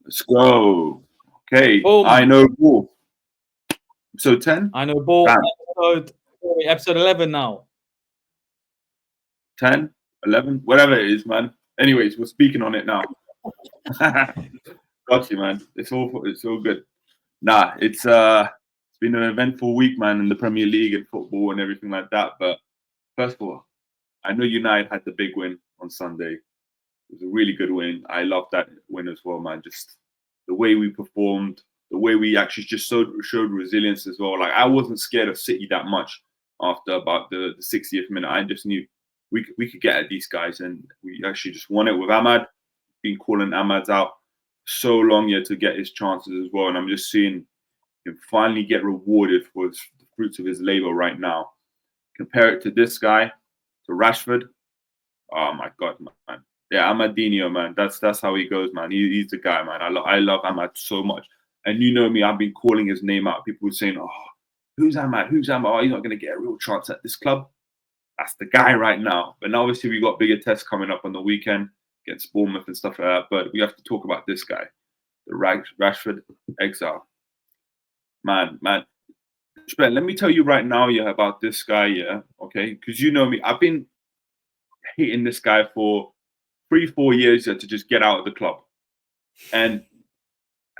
Let's go. Okay, Boom. I know ball. Episode 10? I know ball. Damn. Episode 11 now. 10, 11, whatever it is, man. Anyways, we're speaking on it now. Got you, man. It's all good. Nah, it's been an eventful week, man, in the Premier League and football and everything like that. But first of all, I know United had the big win on Sunday. It was a really good win. I love that win as well, man. Just the way we performed, the way we actually just showed resilience as well. Like, I wasn't scared of City that much after about the 60th minute. I just knew we could get at these guys, and we actually just won it with Ahmad. Been calling Ahmad's out so long yet to get his chances as well, and I'm just seeing him finally get rewarded for the fruits of his labor right now. Compare it to this guy, to Rashford. Oh my God, man. Yeah, Ahmadinho, man. That's how he goes, man. He's the guy, man. I love Ahmad so much. And you know me, I've been calling his name out. People were saying, "Oh, who's Ahmad? Who's Ahmad? Oh, he's not going to get a real chance at this club." That's the guy right now. But now, obviously, we got bigger tests coming up on the weekend against Bournemouth and stuff like that. But we have to talk about this guy, the Rashford exile. Man. Let me tell you right now, yeah, about this guy, yeah, okay? Because you know me, I've been hating this guy for 3-4 years to just get out of the club. And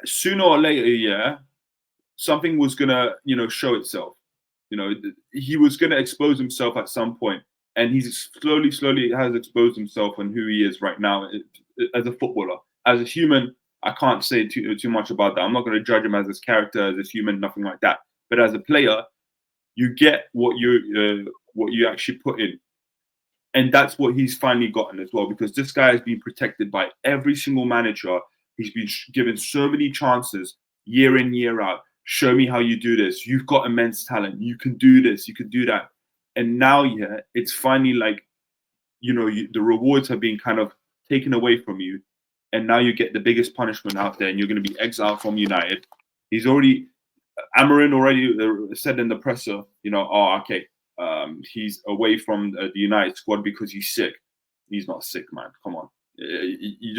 sooner or later, yeah, something was gonna, show itself. He was gonna expose himself at some point, and he's slowly has exposed himself and who he is right now as a footballer. As a human, I can't say too much about that. I'm not gonna judge him as his character, as a human, nothing like that. But as a player, you get what you actually put in. And that's what he's finally gotten as well, because this guy has been protected by every single manager. He's been given so many chances year in, year out. Show me how you do this. You've got immense talent. You can do this. You can do that. And now, yeah, it's finally like, the rewards have been kind of taken away from you. And now you get the biggest punishment out there, and you're going to be exiled from United. Arian already said in the presser, okay, he's away from the United squad because he's sick. He's not sick, man. Come on, you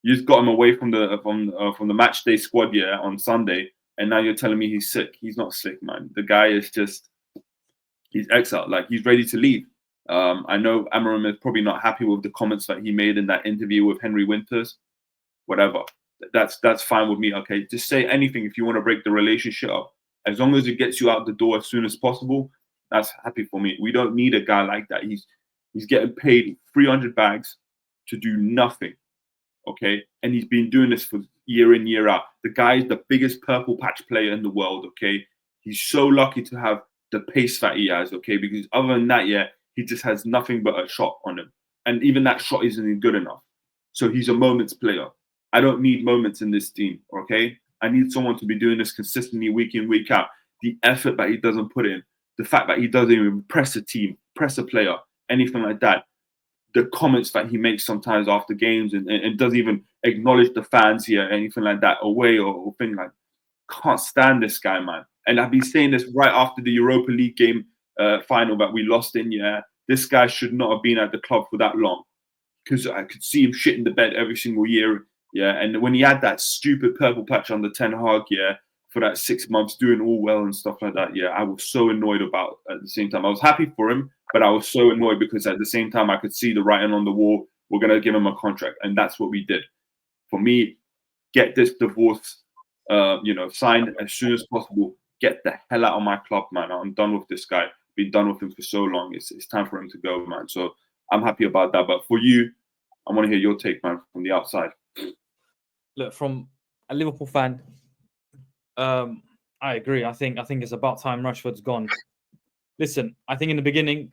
just got him away from the match day squad, yeah, on Sunday, and now you're telling me he's sick. He's not sick, man. The guy is he's exiled. Like, he's ready to leave. I know Arian is probably not happy with the comments that he made in that interview with Henry Winters. Whatever. That's fine with me. Okay, just say anything if you want to break the relationship up. As long as it gets you out the door as soon as possible, that's happy for me. We don't need a guy like that. He's getting paid 300 bags to do nothing. Okay, and he's been doing this for year in, year out. The guy is the biggest purple patch player in the world. Okay, he's so lucky to have the pace that he has. Okay, because other than that, yeah, he just has nothing but a shot on him, and even that shot isn't good enough. So he's a moments player. I don't need moments in this team, okay? I need someone to be doing this consistently week in, week out. The effort that he doesn't put in, the fact that he doesn't even press a team, press a player, anything like that. The comments that he makes sometimes after games and doesn't even acknowledge the fans here, anything like that, away or thing like. Can't stand this guy, man. And I've been saying this right after the Europa League game final that we lost in, yeah. This guy should not have been at the club for that long, because I could see him shit in the bed every single year. Yeah, and when he had that stupid purple patch on the Ten Hag, yeah, for that 6 months, doing all well and stuff like that, yeah, I was so annoyed about at the same time. I was happy for him, but I was so annoyed because at the same time, I could see the writing on the wall. We're going to give him a contract, and that's what we did. For me, get this divorce, signed as soon as possible. Get the hell out of my club, man. I'm done with this guy. Been done with him for so long. It's time for him to go, man. So I'm happy about that. But for you, I want to hear your take, man, from the outside. Look, from a Liverpool fan, I agree. I think it's about time Rashford's gone. Listen, I think in the beginning,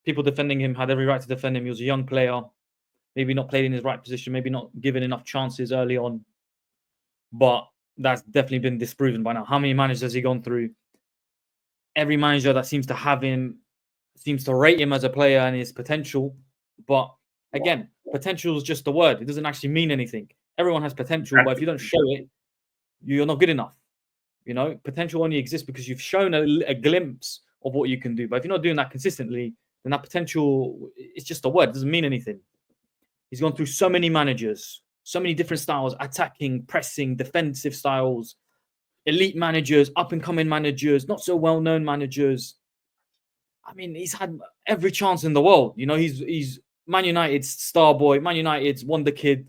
people defending him had every right to defend him. He was a young player, maybe not played in his right position, maybe not given enough chances early on. But that's definitely been disproven by now. How many managers has he gone through? Every manager that seems to have him seems to rate him as a player and his potential. But again, potential is just a word. It doesn't actually mean anything. Everyone has potential, but if you don't show it, you're not good enough. Potential only exists because you've shown a glimpse of what you can do. But if you're not doing that consistently, then that potential is just a word. It doesn't mean anything. He's gone through so many managers, so many different styles: attacking, pressing, defensive styles, elite managers, up-and-coming managers, not so well-known managers. I mean, he's had every chance in the world. You know, he's Man United's star boy, Man United's wonder kid.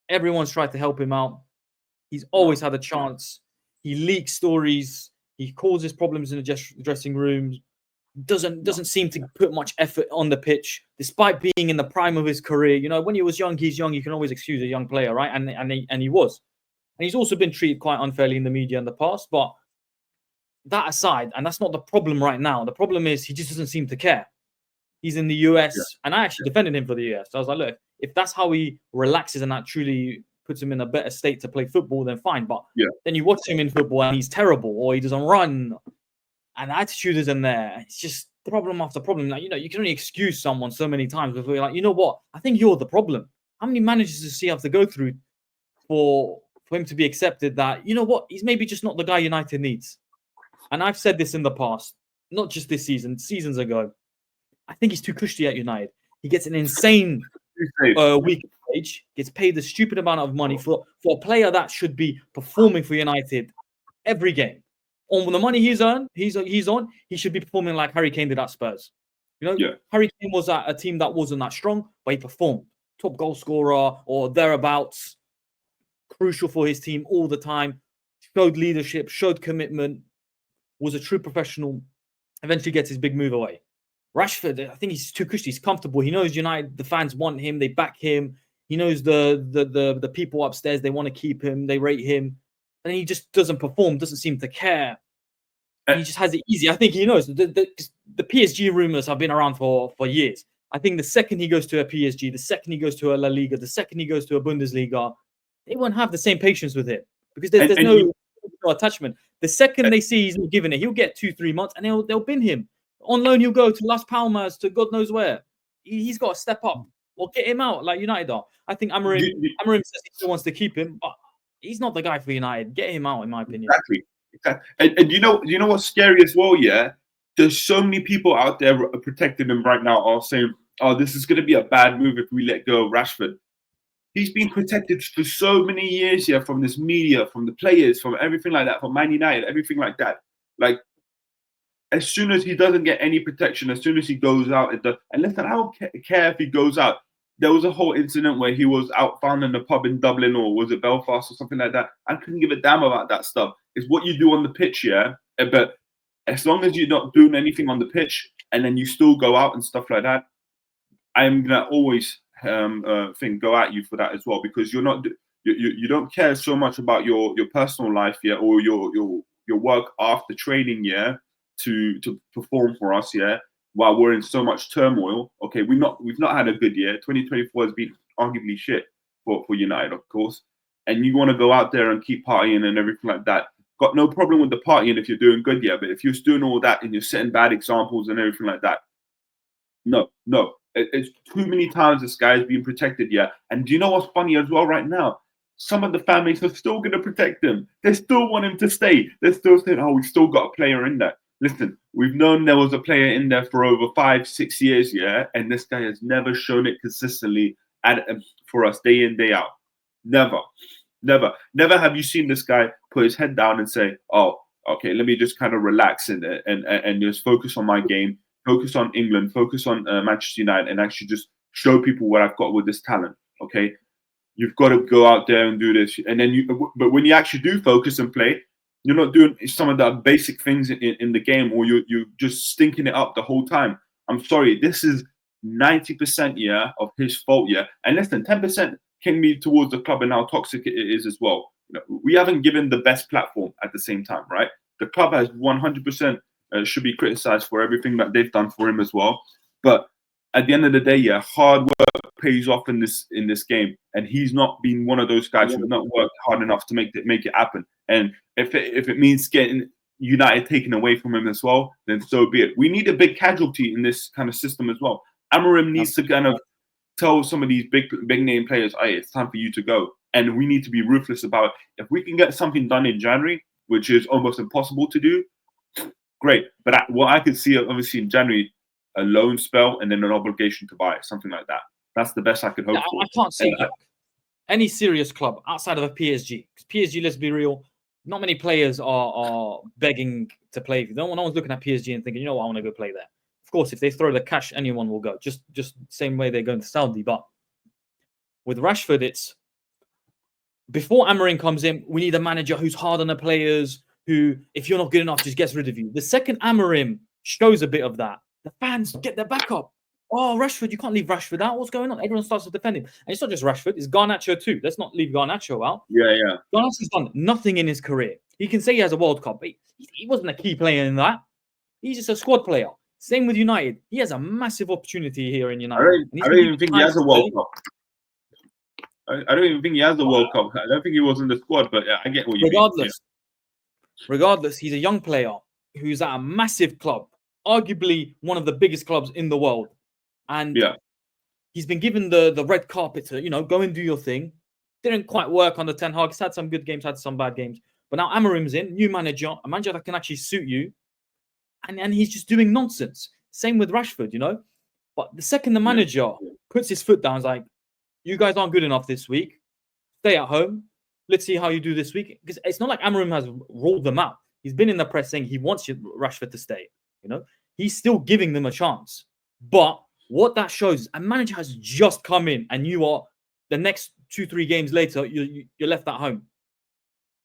Everyone's tried to help him out. He's always had a chance. He leaks stories. He causes problems in the dressing rooms. Doesn't seem to put much effort on the pitch, despite being in the prime of his career. You know, when he was young, he's young. You can always excuse a young player, right? And he was. And he's also been treated quite unfairly in the media in the past. But that aside, and that's not the problem right now. The problem is he just doesn't seem to care. He's in the US, and I actually defended him for the US. So I was like, look, if that's how he relaxes and that truly puts him in a better state to play football, then fine. But then you watch him in football and he's terrible, or he doesn't run, and the attitude isn't there. It's just problem after problem. Like, you know, you can only excuse someone so many times before you're like, you know what? I think you're the problem. How many managers does he have to go through for him to be accepted that, you know what, he's maybe just not the guy United needs? And I've said this in the past, not just this season, seasons ago. I think he's too cushy at United. He gets an insane week wage, gets paid a stupid amount of money for a player that should be performing for United every game. On the money he's on, he should be performing like Harry Kane did at Spurs. You know, Harry Kane was at a team that wasn't that strong, but he performed. Top goal scorer or thereabouts. Crucial for his team all the time. Showed leadership, showed commitment, was a true professional. Eventually gets his big move away. Rashford, I think he's too cushy. He's comfortable. He knows United, the fans want him. They back him. He knows the people upstairs, they want to keep him. They rate him. And he just doesn't perform, doesn't seem to care. And he just has it easy. I think he knows. The PSG rumors have been around for years. I think the second he goes to a PSG, the second he goes to a La Liga, the second he goes to a Bundesliga, they won't have the same patience with him because there's no attachment. The second they see he's not giving it, he'll get 2-3 months and they'll bin him. On loan, he'll go to Las Palmas, to God knows where. He's got to step up or get him out like United are. I think Amarim says he still wants to keep him, but he's not the guy for United. Get him out, in my opinion. Exactly. And you know what's scary as well, yeah? There's so many people out there protecting him right now are saying, oh, this is going to be a bad move if we let go of Rashford. He's been protected for so many years here from this media, from the players, from everything like that, from Man United, everything like that. Like, as soon as he doesn't get any protection, as soon as he goes out, and listen, I don't care if he goes out. There was a whole incident where he was out found in a pub in Dublin, or was it Belfast or something like that. I couldn't give a damn about that stuff. It's what you do on the pitch, yeah? But as long as you're not doing anything on the pitch and then you still go out and stuff like that, I'm going to always go at you for that as well, because you're not you don't care so much about your personal life, yeah, or your work after training, yeah, to perform for us, yeah, while we're in so much turmoil. Okay, we've not had a good year. 2024 has been arguably shit for United, of course, and you want to go out there and keep partying and everything like that. Got no problem with the partying if you're doing good, yeah, but if you're doing all that and you're setting bad examples and everything like that, no. It's too many times this guy is being protected, yeah. And do you know what's funny as well right now? Some of the families are still going to protect him. They still want him to stay. They're still saying, oh, we've still got a player in there. Listen, we've known there was a player in there for over 5-6 years, yeah, and this guy has never shown it consistently for us day in, day out. Never have you seen this guy put his head down and say, oh, okay, let me just kind of relax in it and just focus on my game. Focus on England, focus on Manchester United, and actually just show people what I've got with this talent. Okay, you've got to go out there and do this, and then but when you actually do focus and play, you're not doing some of the basic things in the game, or you're just stinking it up the whole time. I'm sorry, this is 90% yeah of his fault, yeah, and less than 10% can be towards the club and how toxic it is as well. You know, we haven't given the best platform at the same time, right? The club has 100%. Should be criticized for everything that they've done for him as well. But at the end of the day, yeah, hard work pays off in this game, and he's not been one of those guys who's not worked hard enough to make it happen. And if it means getting United taken away from him as well, then so be it. We need a big casualty in this kind of system as well. Amarim needs to kind of tell some of these big name players, hey, it's time for you to go. And we need to be ruthless about it. If we can get something done in January, which is almost impossible to do, great. But what I could see, obviously, in January, a loan spell and then an obligation to buy, something like that. That's the best I could hope for. I can't see that. any serious club outside of a PSG. Because PSG, let's be real, not many players are begging to play. No one's looking at PSG and thinking, you know what, I want to go play there. Of course, if they throw the cash, anyone will go. Just same way they're going to Saudi. But with Rashford, it's before Amorim comes in, we need a manager who's hard on the players, who, if you're not good enough, just gets rid of you. The second Amorim shows a bit of that, the fans get their back up. Oh, Rashford, you can't leave Rashford out. What's going on? Everyone starts to defend him. And it's not just Rashford, it's Garnacho too. Let's not leave Garnacho out. Yeah. Garnacho's done nothing in his career. He can say he has a World Cup, but he wasn't a key player in that. He's just a squad player. Same with United. He has a massive opportunity here in United. I don't even think he has a World Cup. I don't even think he has the World Cup. I don't think he was in the squad, but I get what you mean. Regardless, he's a young player who's at a massive club, arguably one of the biggest clubs in the world. And he's been given the red carpet to, go and do your thing. Didn't quite work under Ten Hag. He's had some good games, had some bad games. But now Amorim's in, new manager, a manager that can actually suit you. And he's just doing nonsense. Same with Rashford, But the second the manager puts his foot down, it's like, you guys aren't good enough this week. Stay at home. Let's see how you do this week. Because it's not like Amorim has rolled them out. He's been in the press saying he wants Rashford to stay. He's still giving them a chance. But what that shows is a manager has just come in and you are, the next 2-3 games later, you're left at home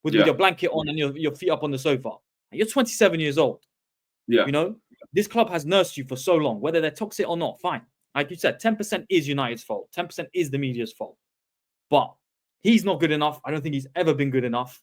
with your blanket on and your feet up on the sofa. And you're 27 years old. Yeah. This club has nursed you for so long, whether they're toxic or not, fine. Like you said, 10% is United's fault. 10% is the media's fault. But he's not good enough. I don't think he's ever been good enough.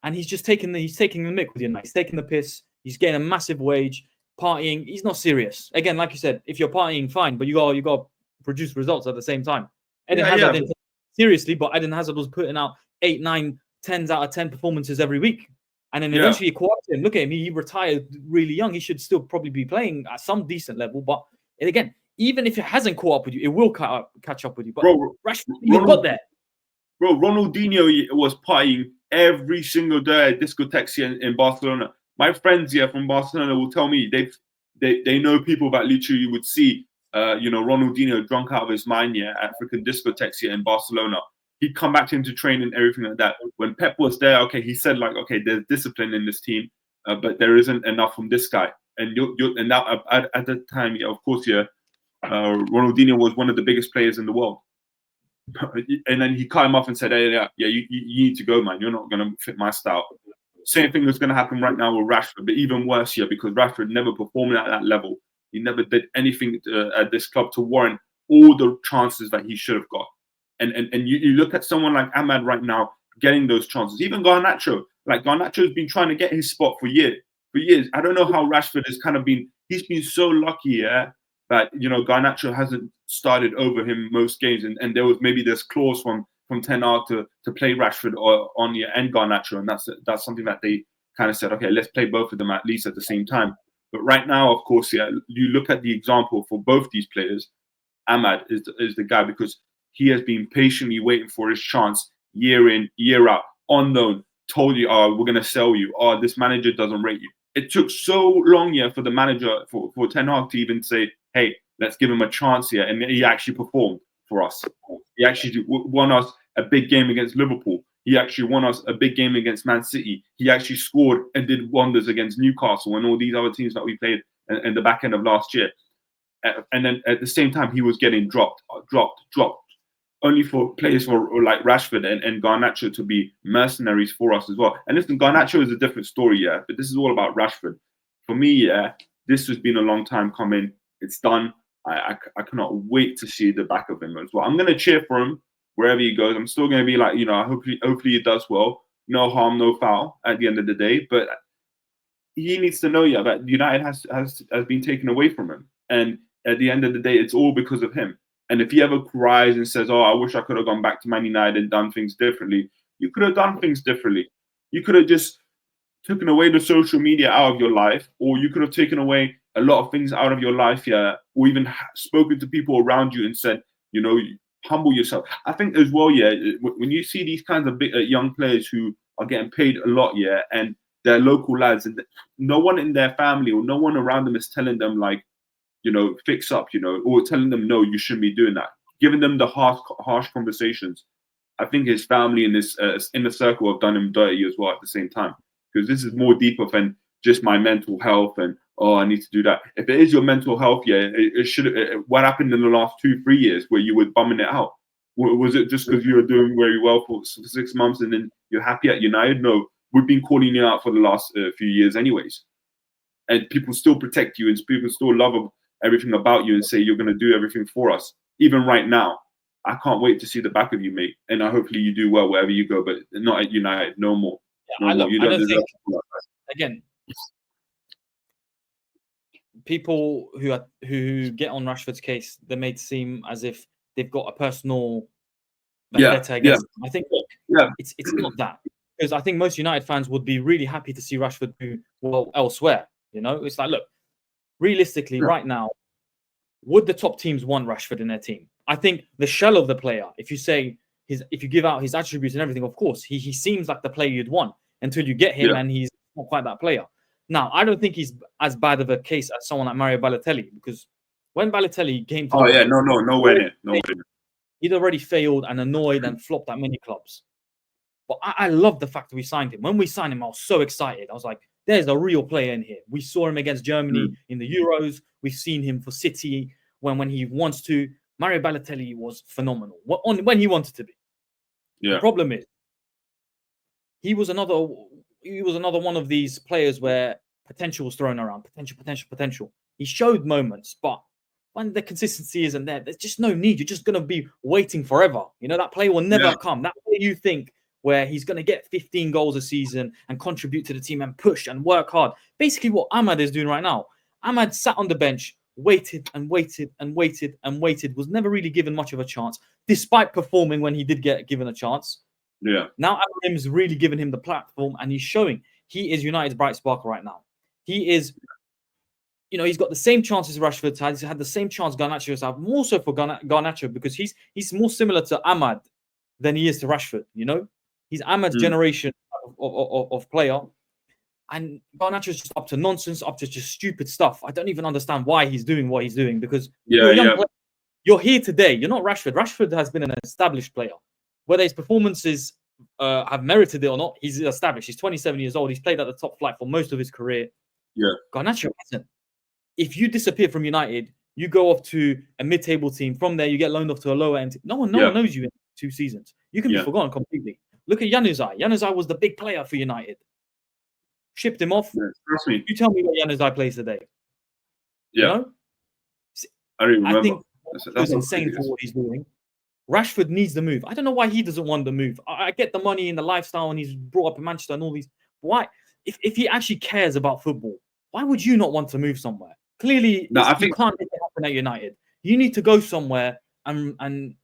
And he's just taking the mick with United. He's taking the piss. He's getting a massive wage, partying. He's not serious. Again, like you said, if you're partying, fine, but you got to produce results at the same time. Eden Hazard didn't take it seriously, but Eden Hazard was putting out 8, 9, 10s out of 10 performances every week. And then eventually he co-opted him. Look at him. He retired really young. He should still probably be playing at some decent level. But again, even if it hasn't caught up with you, it will catch up with you. But Rashford got there. Bro, Ronaldinho was partying every single day at discotheques here in Barcelona. My friends here from Barcelona will tell me they know people that literally would see Ronaldinho drunk out of his mind here at freaking discotheques here in Barcelona. He'd come back into training and everything like that. When Pep was there, he said there's discipline in this team, but there isn't enough from this guy. And and now at the time, of course, Ronaldinho was one of the biggest players in the world. And then he cut him off and said, hey, you need to go, man. You're not going to fit my style. Same thing is going to happen right now with Rashford, but even worse here because Rashford never performed at that level. He never did anything at this club to warrant all the chances that he should have got. And you look at someone like Ahmad right now getting those chances. Even Garnacho. Garnacho's been trying to get his spot for years. I don't know how Rashford has he's been so lucky, that Garnacho hasn't started over him most games, and there was maybe this clause from Ten Hag to play Rashford on and Garnacho, and that's something that they kind of said, okay, let's play both of them at least at the same time. But right now, of course, you look at the example for both these players. Ahmad is the guy because he has been patiently waiting for his chance year in, year out, on loan. Told you, we're going to sell you. This manager doesn't rate you. It took so long for the manager, for Ten Hag to even say, hey, let's give him a chance here. And he actually performed for us. He actually won us a big game against Liverpool. He actually won us a big game against Man City. He actually scored and did wonders against Newcastle and all these other teams that we played in the back end of last year. And then at the same time, he was getting dropped. Only for players like Rashford and Garnacho to be mercenaries for us as well. And listen, Garnacho is a different story, but this is all about Rashford. For me, this has been a long time coming. It's done. I cannot wait to see the back of him as well. I'm going to cheer for him wherever he goes. I'm still going to be like, hopefully he does well. No harm, no foul at the end of the day. But he needs to know, that United has been taken away from him. And at the end of the day, it's all because of him. And if he ever cries and says, I wish I could have gone back to Man United and done things differently, you could have done things differently. You could have just taken away the social media out of your life, or you could have taken away a lot of things out of your life, or even spoken to people around you and said, humble yourself. I think as well, when you see these kinds of big, young players who are getting paid a lot, and they're local lads, and no one in their family or no one around them is telling them fix up, or telling them, no, you shouldn't be doing that. Giving them the harsh conversations. I think his family and his inner circle have done him dirty as well at the same time. Because this is more deeper than just my mental health and, oh, I need to do that. If it is your mental health, yeah, it should. What happened in the last 2-3 years where you were bumming it out? Was it just because you were doing very well for 6 months and then you're happy at United? No, we've been calling you out for the last few years anyways. And people still protect you and people still love everything about you and say you're going to do everything for us. Even right now, I can't wait to see the back of you, mate. And hopefully you do well wherever you go, but not at United. No more. Yeah, no more. You don't deserve think, that. Again, people who get on Rashford's case, they may seem as if they've got a personal vendetta against him. I think it's not that, because I think most United fans would be really happy to see Rashford do well elsewhere. You know, it's like, look, realistically, right now, would the top teams want Rashford in their team? I think the shell of the player, if you give out his attributes and everything, of course, he seems like the player you'd want until you get him and he's not quite that player. Now, I don't think he's as bad of a case as someone like Mario Balotelli, because when Balotelli came to nowhere near. He'd already failed and annoyed and flopped at many clubs. But I love the fact that we signed him. When we signed him, I was so excited. I was like, there's a real player in here. We saw him against Germany in the Euros. We've seen him for City when he wants to. Mario Balotelli was phenomenal when he wanted to be. Yeah. The problem is, he was another one of these players where potential was thrown around. Potential. He showed moments, but when the consistency isn't there, there's just no need. You're just going to be waiting forever. You know, that player will never come. That player you think where he's going to get 15 goals a season and contribute to the team and push and work hard. Basically what Ahmad is doing right now. Ahmad sat on the bench, waited, was never really given much of a chance, despite performing when he did get given a chance. Yeah. Now Amorim's really given him the platform, and he's showing he is United's bright spark right now. He is, you know, he's got the same chances Rashford's had. He's had the same chance Garnacho's had, more so for Garnacho, because he's more similar to Ahmad than he is to Rashford, you know? He's Ahmad's generation of player. And Garnacho's just up to nonsense, up to just stupid stuff. I don't even understand why he's doing what he's doing, because you're a young player. You're here today. You're not Rashford. Rashford has been an established player. Whether his performances have merited it or not, he's established. He's 27 years old. He's played at the top flight for most of his career. Yeah. Garnacho hasn't. If you disappear from United, you go off to a mid-table team. From there, you get loaned off to a lower end. No one knows you in 2 seasons. You can be forgotten completely. Look at Januzaj. Januzaj was the big player for United. Shipped him off. Yeah, trust me. You tell me what Januzaj plays today. Yeah. You know? I don't remember. I think that's insane for what he's doing. Rashford needs the move. I don't know why he doesn't want the move. I get the money and the lifestyle, and he's brought up in Manchester and all these. Why? If he actually cares about football, why would you not want to move somewhere? Clearly, you can't make it happen at United. You need to go somewhere and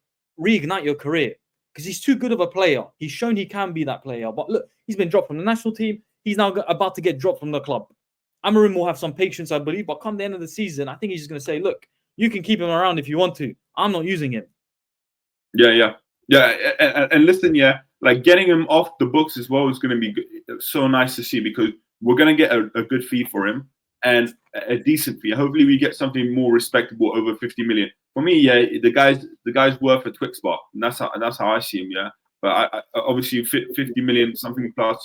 reignite your career, because he's too good of a player. He's shown he can be that player. But look, he's been dropped from the national team. He's now about to get dropped from the club. Amorim will have some patience, I believe. But come the end of the season, I think he's just going to say, look, you can keep him around if you want to. I'm not using him. Yeah. And listen, like getting him off the books as well is going to be so nice to see, because we're going to get a good fee for him and a decent fee. Hopefully we get something more respectable over 50 million. For me, the guy's worth a Twix bar. And that's how I see him, But I obviously 50 million, something plus,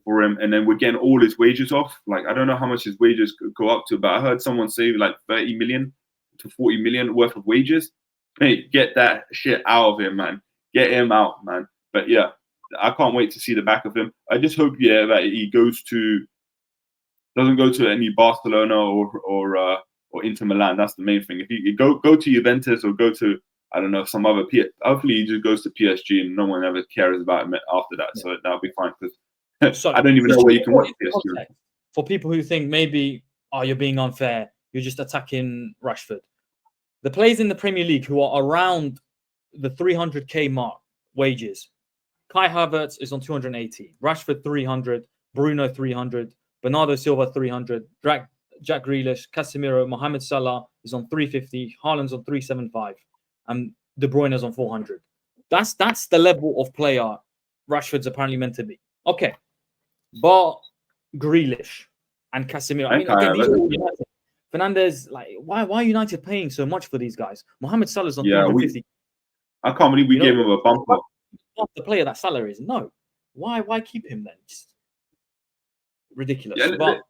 for him. And then we're getting all his wages off. Like, I don't know how much his wages could go up to, but I heard someone say like 30 million to 40 million worth of wages. Hey, get that shit out of him, man. Get him out, man. But I can't wait to see the back of him. I just hope, that he doesn't go to any Barcelona or Inter Milan. That's the main thing. If he go to Juventus or go to, I don't know, some other hopefully he just goes to PSG and no one ever cares about him after that. So that'll be fine, because I don't even know where you can watch PSG. For people who think maybe, you're being unfair, you're just attacking Rashford. The players in the Premier League who are around the 300k mark wages, Kai Havertz is on 280, Rashford 300, Bruno 300, Bernardo Silva 300, Jack Grealish, Casemiro, Mohamed Salah is on 350, Haaland's on 375, and De Bruyne is on 400. That's the level of player Rashford's apparently meant to be. Okay, but Grealish and Casemiro. I mean, again, these are all United. Fernandes, like, why are United paying so much for these guys? Mohamed Salah's on 350. I can't believe we gave him a bumper. want the player that salary is. No. Why keep him then? Just ridiculous. Yeah, But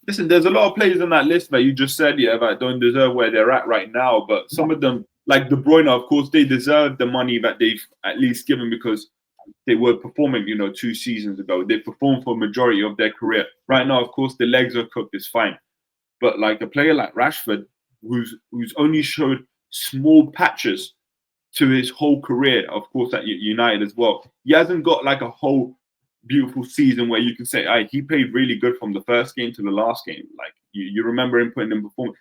listen, there's a lot of players on that list that you just said, yeah, that don't deserve where they're at right now. But some of them, like De Bruyne, of course, they deserve the money that they've at least given because they were performing, 2 seasons ago. They performed for a majority of their career. Right now, of course, the legs are cooked, it's fine. But like a player like Rashford, who's only showed small patches to his whole career, of course, at United as well. He hasn't got like a whole beautiful season where you can say, he played really good from the first game to the last game. Like you remember him putting in performance.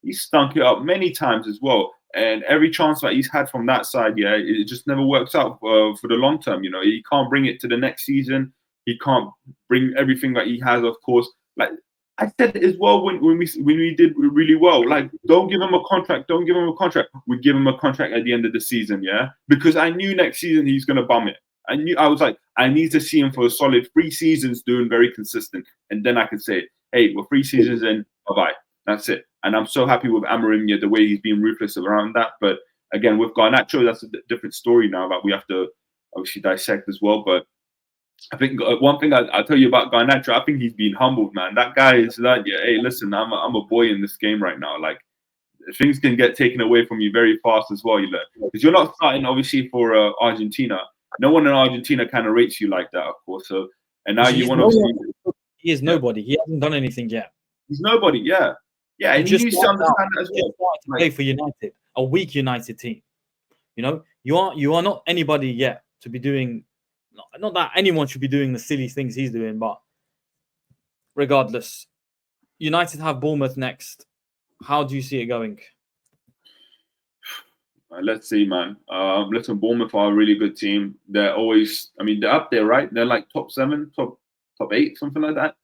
He stunk it up many times as well. And every chance that he's had from that side, it just never works out for the long term. He can't bring it to the next season. He can't bring everything that he has, of course. Like I said as well when we did really well, like don't give him a contract. Don't give him a contract. We give him a contract at the end of the season, because I knew next season he's gonna bum it. I was like, I need to see him for a solid 3 seasons doing very consistent, and then I could say, hey, we're 3 seasons in, bye-bye. That's it. And I'm so happy with Amarim, the way he's been ruthless around that. But again, with Garnacho, that's a different story now that we have to obviously dissect as well. But I think one thing I'll tell you about Garnacho, I think he's been humbled, man. That guy is like, hey, listen, I'm a boy in this game right now. Like, things can get taken away from you very fast as well, because you're not starting, obviously, for Argentina. No one in Argentina kind of rates you like that, of course. So, and now you want to. He is nobody. He hasn't done anything yet. He's nobody, yeah. Yeah, and you need to understand that as well. To play for United, a weak United team. You are not anybody yet to be doing. Not that anyone should be doing the silly things he's doing, but regardless, United have Bournemouth next. How do you see it going? Let's see, man. Listen, Bournemouth are a really good team. They're always, they're up there, right? They're like top 7, top 8, something like that.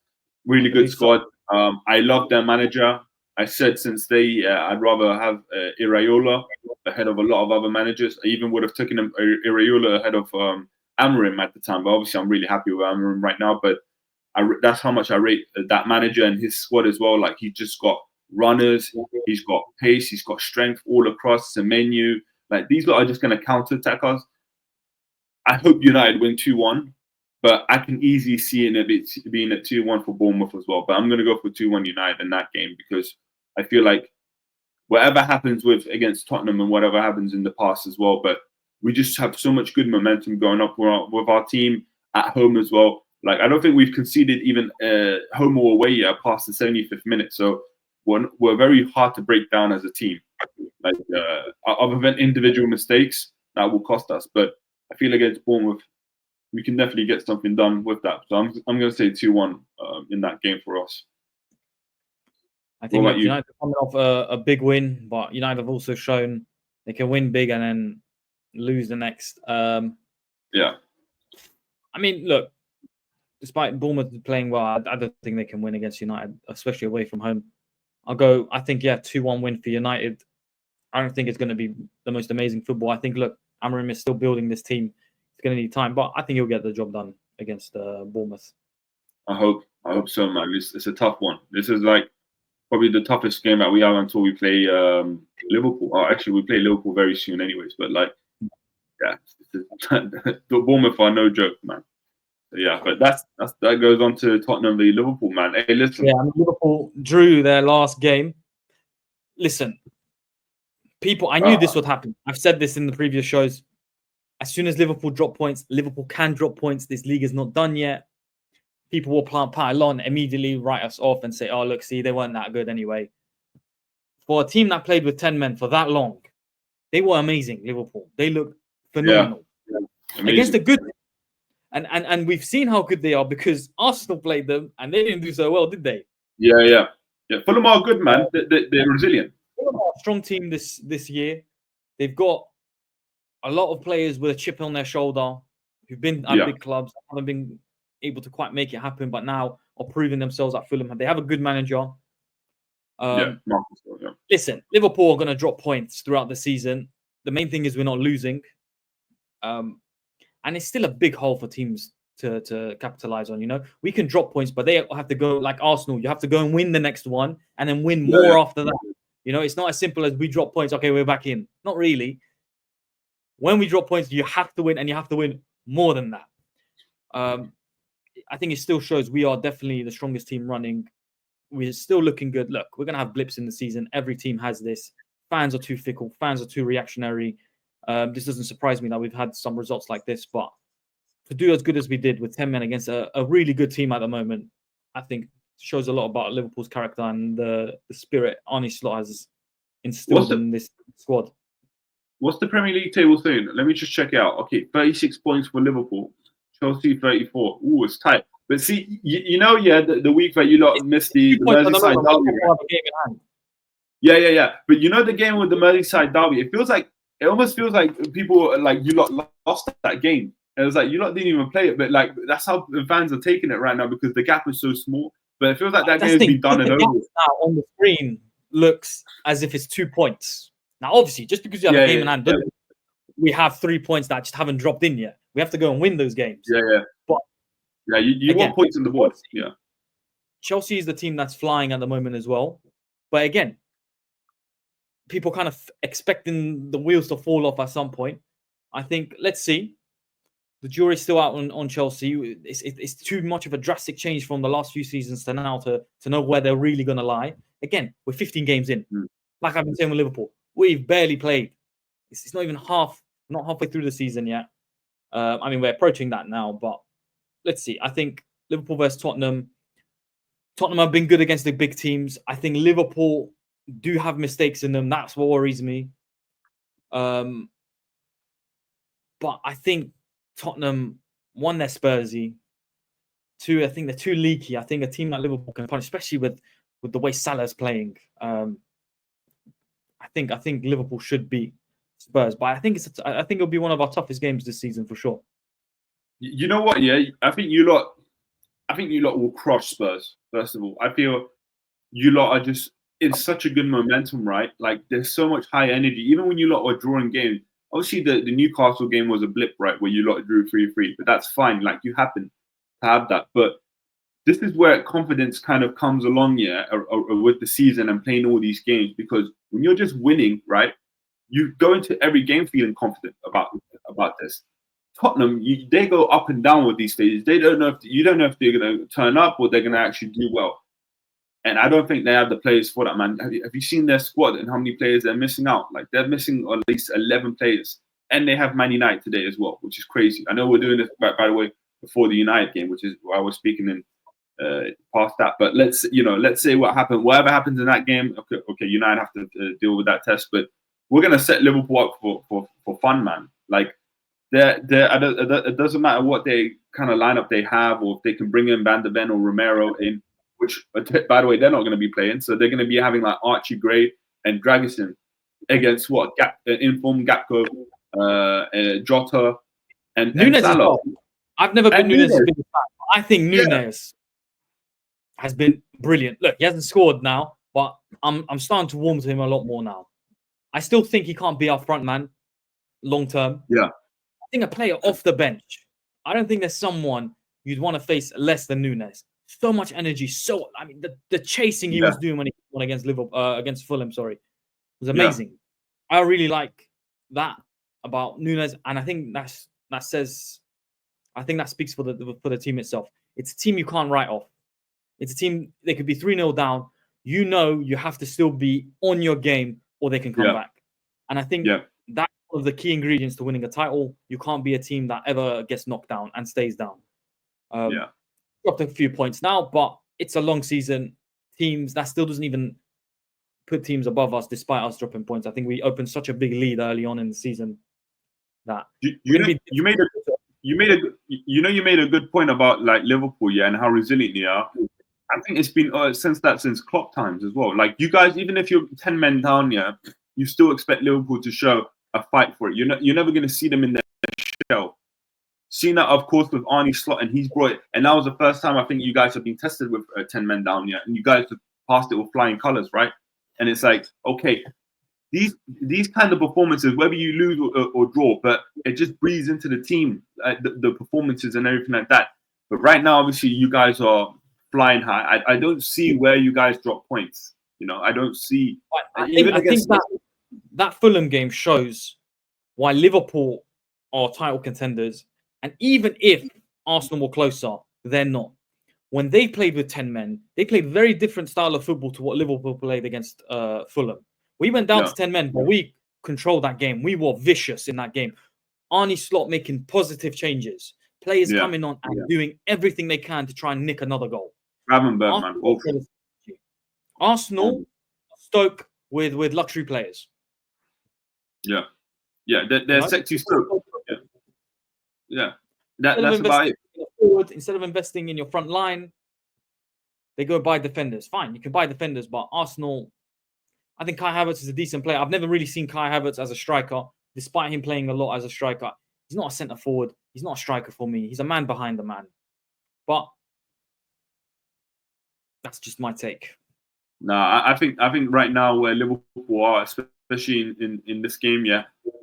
Really good squad. I love their manager. I said since I'd rather have Iraola ahead of a lot of other managers. I even would have taken Iraola ahead of Amarim at the time. But obviously, I'm really happy with Amarim right now. But that's how much I rate that manager and his squad as well. Like, he just got runners, he's got pace, he's got strength all across the menu. Like, these lot are just going to counter-attack us. I hope United win 2-1. But I can easily see it being at 2-1 for Bournemouth as well. But I'm going to go for 2-1 United in that game because I feel like whatever happens against Tottenham and whatever happens in the past as well, but we just have so much good momentum going up with our team at home as well. Like, I don't think we've conceded even home or away yet past the 75th minute. So we're very hard to break down as a team. Like, other than individual mistakes, that will cost us. But I feel against Bournemouth, we can definitely get something done with that. So I'm going to say 2-1 in that game for us. I think United are coming off a big win, but United have also shown they can win big and then lose the next. Yeah. I mean, look, despite Bournemouth playing well, I don't think they can win against United, especially away from home. I think, 2-1 win for United. I don't think it's going to be the most amazing football. I think, look, Amarim is still building this team. It's going to need time, but I think he'll get the job done against Bournemouth. I hope so, man. It's a tough one. This is like probably the toughest game that we have until we play Liverpool. Oh, actually, we play Liverpool very soon, anyways. But the Bournemouth are no joke, man. So, yeah, but that goes on to Tottenham v Liverpool, man. Hey, listen. Yeah, Liverpool drew their last game. Listen, people, I knew this would happen. I've said this in the previous shows. As soon as Liverpool drop points, Liverpool can drop points. This league is not done yet. People will pile on, immediately write us off and say, oh, look, see, they weren't that good anyway. For a team that played with 10 men for that long, they were amazing, Liverpool. They looked phenomenal. Yeah. Against a good team. And we've seen how good they are because Arsenal played them and they didn't do so well, did they? Yeah. Fulham are good, man. They're resilient. Fulham are a strong team this year. They've got a lot of players with a chip on their shoulder who've been at big clubs, haven't been able to quite make it happen, but now are proving themselves at Fulham. They have a good manager. Listen, Liverpool are going to drop points throughout the season. The main thing is we're not losing. And it's still a big hole for teams to capitalize on. We can drop points, but they have to go like Arsenal. You have to go and win the next one and then win more after that. It's not as simple as we drop points. Okay, we're back in. Not really. when we drop points, you have to win, and you have to win more than that. I think it still shows we are definitely the strongest team running. We're still looking good. Look, we're going to have blips in the season. Every team has this. Fans are too fickle. Fans are too reactionary. This doesn't surprise me that we've had some results like this, but to do as good as we did with 10 men against a really good team at the moment, I think shows a lot about Liverpool's character and the spirit Arne Slot has instilled in this squad. What's the Premier League table saying? Let me just check it out. Okay, 36 points for Liverpool. Chelsea 34. Ooh, it's tight. But see, the week that you lot missed the Merseyside derby. Yeah. But the game with the Merseyside derby, it almost feels like people like you lot lost that game. And it was like you lot didn't even play it, but like that's how the fans are taking it right now because the gap is so small. But it feels like that game has been done and over. Now on the screen looks as if it's 2 points. Now, obviously, just because you have a game in hand, we have 3 points that just haven't dropped in yet. We have to go and win those games. But you again, want points on the board. Yeah. Chelsea is the team that's flying at the moment as well. But again, people kind of expecting the wheels to fall off at some point. I think, let's see. The jury's still out on Chelsea. It's too much of a drastic change from the last few seasons to now to know where they're really going to lie. Again, we're 15 games in. Like I've been saying with Liverpool, we've barely played. It's not even not halfway through the season yet. I mean, we're approaching that now, but let's see. I think Liverpool versus Tottenham. Tottenham have been good against the big teams. I think Liverpool do have mistakes in them. That's what worries me. But I think Tottenham, one, they're Spursy. Two, I think they're too leaky. I think a team like Liverpool can punish, especially with the way Salah's playing. I think Liverpool should beat Spurs, but I think it'll be one of our toughest games this season for sure. You know what? Yeah, I think you lot will crush Spurs. First of all, I feel you lot are just in such a good momentum, right? Like there's so much high energy. Even when you lot are drawing games, obviously the Newcastle game was a blip, right, where you lot drew 3-3, but that's fine. Like you happen to have that, but this is where confidence kind of comes along, or with the season and playing all these games. Because when you're just winning, right, you go into every game feeling confident about this. Tottenham, they go up and down with these stages. You don't know if they're going to turn up or they're going to actually do well. And I don't think they have the players for that, man. Have you seen their squad and how many players they're missing out? Like they're missing at least 11 players, and they have Man United today as well, which is crazy. I know we're doing this by the way before the United game, which is why I was speaking in. Past that, but let's say whatever happens in that game. Okay, United have to deal with that test, but we're gonna set Liverpool up for fun, man. Like, it doesn't matter what they kind of lineup they have, or if they can bring in Van de Ven or Romero in, which by the way they're not going to be playing, so they're going to be having like Archie Gray and Dragusin against informed Gakpo, Jota, and Nunes Salah. as well. I've never been Nunes' big fan. I think Nunes has been brilliant. Look, he hasn't scored now, but I'm starting to warm to him a lot more now. I still think he can't be our front man long term. Yeah. I think a player off the bench. I don't think there's someone you'd want to face less than Nunes. So much energy. The chasing he was doing when he won against Liverpool, against Fulham, was amazing. Yeah. I really like that about Nunes, and I think that speaks for the team itself. It's a team you can't write off. It's a team, they could be 3-0 down. You have to still be on your game or they can come back. And I think that's one of the key ingredients to winning a title. You can't be a team that ever gets knocked down and stays down. Dropped a few points now, but it's a long season. Teams, that still doesn't even put teams above us despite us dropping points. I think we opened such a big lead early on in the season that you made a good point about like Liverpool, and how resilient they are. I think it's been since Klopp times as well. Like you guys, even if you're 10 men down, you still expect Liverpool to show a fight for it. You're never going to see them in their shell. Seen that, of course, with Arne Slot, and he's brought it. And that was the first time I think you guys have been tested with 10 men down, and you guys have passed it with flying colours, right? And it's like, okay, these kind of performances, whether you lose or draw, but it just breathes into the team, the performances and everything like that. But right now, obviously, you guys are flying high. I don't see where you guys drop points. I don't see. I think that Fulham game shows why Liverpool are title contenders, and even if Arsenal were closer, they're not. When they played with 10 men, they played very different style of football to what Liverpool played against Fulham. We went down to 10 men, but we controlled that game. We were vicious in that game. Arne Slot making positive changes. Players coming on and doing everything they can to try and nick another goal. Gravenberg, man. Arsenal, Stoke with luxury players. Yeah. They're sexy Stoke. Yeah. That's about it. Forward, instead of investing in your front line, they go buy defenders. Fine, you can buy defenders, but Arsenal, I think Kai Havertz is a decent player. I've never really seen Kai Havertz as a striker, despite him playing a lot as a striker. He's not a centre forward. He's not a striker for me. He's a man behind the man. But that's just my take. No, I think right now where Liverpool are, especially in this game,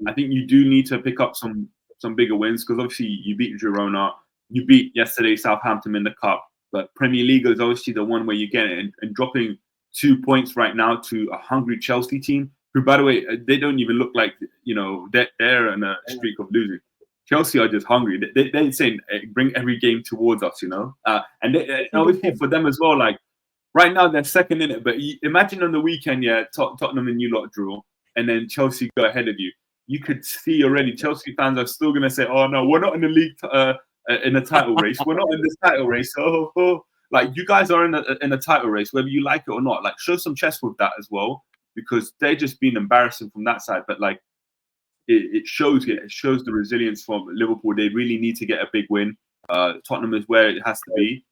I think you do need to pick up some bigger wins, because obviously you beat Girona, you beat yesterday Southampton in the cup, but Premier League is obviously the one where you get it, and dropping 2 points right now to a hungry Chelsea team, who, by the way, they don't even look like, they're in a streak of losing. Chelsea are just hungry. They're saying, bring every game towards us, and obviously for them as well, like right now they're second in it, but imagine on the weekend, Tottenham and you lot draw, and then Chelsea go ahead of you. You could see already Chelsea fans are still going to say, oh no, we're not in the league, in a title race. We're not in this title race. Like, you guys are in a title race, whether you like it or not. Like, show some chest with that as well, because they're just being embarrassing from that side. But like, it shows the resilience from Liverpool. They really need to get a big win. Tottenham is where it has to be.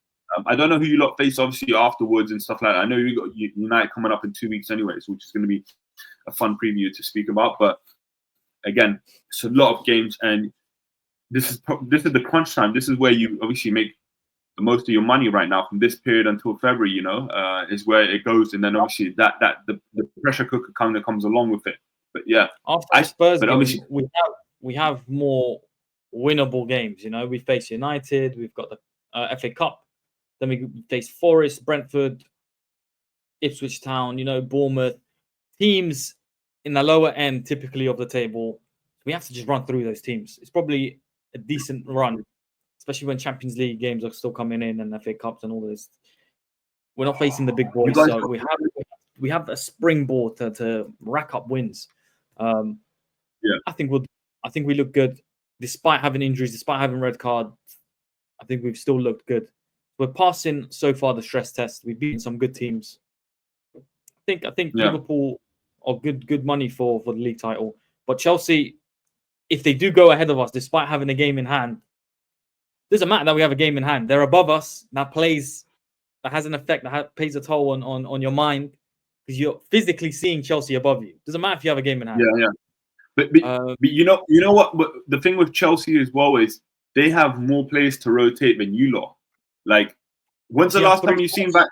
I don't know who you lot face, obviously, afterwards and stuff like that. I know you got United coming up in 2 weeks anyways, which is going to be a fun preview to speak about. But again, it's a lot of games, and this is the crunch time. This is where you obviously make the most of your money right now from this period until February. Is where it goes, and then obviously the pressure cooker kind of comes along with it. But yeah, after Spurs game, we have more winnable games. We face United, we've got the FA Cup, then we face Forest, Brentford, Ipswich Town. Bournemouth, teams in the lower end typically of the table. We have to just run through those teams. It's probably a decent run, especially when Champions League games are still coming in and FA Cups and all this. We're not facing the big boys, so we have a springboard to rack up wins. I think we look good despite having injuries, despite having red cards. I think we've still looked good. We're passing so far the stress test. We've beaten some good teams. I think Liverpool are good money for the league title. But Chelsea, if they do go ahead of us, despite having a game in hand, it doesn't matter that we have a game in hand. They're above us. That has an effect. That pays a toll on your mind, because you're physically seeing Chelsea above you. Doesn't matter if you have a game in hand. Yeah. But you know what? But the thing with Chelsea as well is they have more players to rotate than you lot. Like, when's the last time you've seen back?